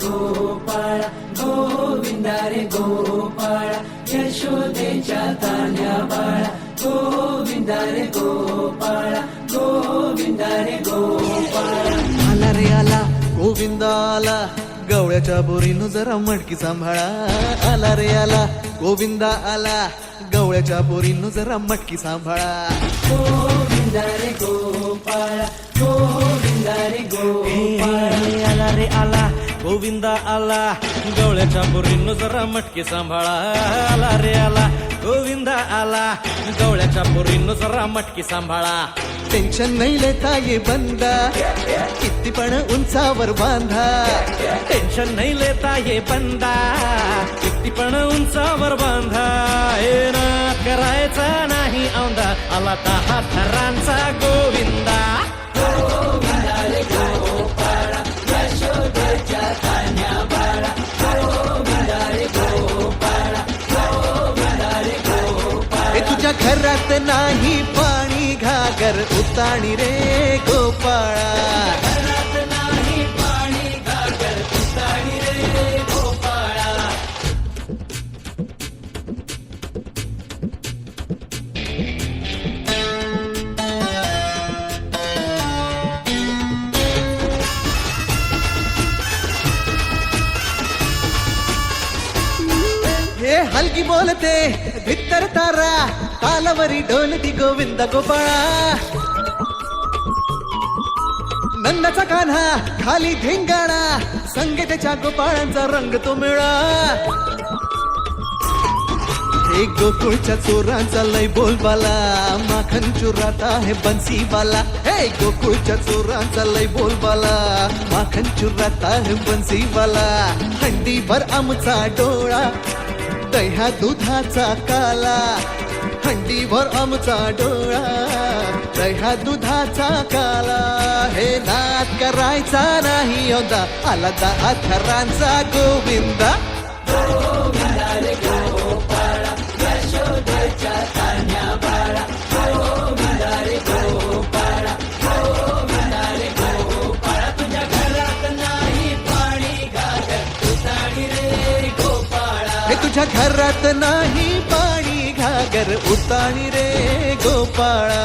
गोपाळा गोविंदा रे गोपाळा यशोदेच्या तान्या बाळा गोविंदा रे गोपाळा गोविंदा रे गोपाळा आला रे आला गोविंदा आला गवळ्याच्या बोरीनं जरा मटकी सांभाळा आला रे आला गोविंदा आला गवळ्याच्या बोरीनं जरा मटकी सांभाळा गोविंदा रे गोपाळा गोविंदा रे गोपाळा आला रे आला गोविंदा आला गवळ्याच्या बोरीनं जरा मटकी सांभाळा आला रे आला गोविंदा आला गवळ्याच्या बोरीनं जरा मटकी सांभाळा टेन्शन नाही लेता ये बंदा किती पण उंचावर बांधा टेन्शन नाही लेता ये बंदा किती पण उंचावर बांधा हे ना करायचा नाही औंदा आला 10 थरांचा गोविंदा गोविंदा रे गोपाळा यशोदेच्या तान्या बाळा गोविंदा रे गोपाळा गोविंदा रे गोपाळा हे तुझ्या घरात नाही पाणी घागर उताणी रे गोपाळा घरात नाही पाणी घागर उताणी रे गोपाळा हे हलगी बोलते भित्तर तारा तालावरी ढोलती गोविंद गोपाळा नंदाचा कान्हा खाली धिंगाणा संगीताच्या गोपाळांचा रंग तो मिळा हे गोकुळच्या चोरांचा लय बोलबाला माखन चुरात आहे बन्सीवाला हे गोकुळच्या चोरांचा लय बोलबाला माखन चुरात आहे बन्सीवाला हंडीभर आमचा डोळा दह्या दुधाचा काला हंडीभर आमचा डोळा दह्या दुधाचा काला हे नाद करायचा नाही यंदा आला 10 थरांचा गोविंदा गोविंदा रे गोपाळा यशोदेच्या तान्या बाळा गोविंदा रे गोपाळा गोविंदा रे गोपाळा तुझ्या घरात नाही पाणी घागर उताणी रे गोपाळा हे तुझ्या घरात नाही पाणी घागर उताणी रे गोपाळा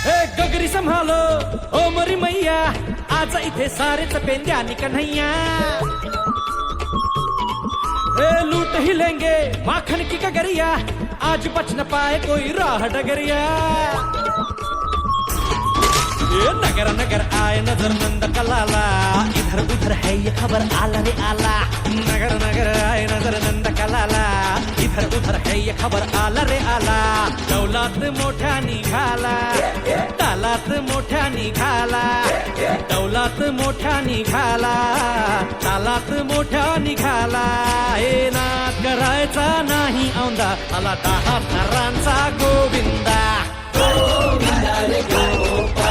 हे गगरी संभालो ओ मरी मैया आज इथे सारेच पेंद्यानी कन्हैया हे लूट ही लेंगे माखन की गगरिया आज बच न पाए कोई राह डगरिया ये नगर नगर आए नजर नंद कलाला इधर उधर है ये खबर आला रे आला नगर नगर आए नजर नंद कलाला इधर उधर है ये खबर आला रे आला दौलात मोठ्या निघाला तालात मोठ्या निघाला दौलात मोठ्या निघाला तालात मोठ्या निघाला हे नाद करायचा नाही औंदा आला 10 थरांचा गोविंदा गोविंदा रे गोपाळा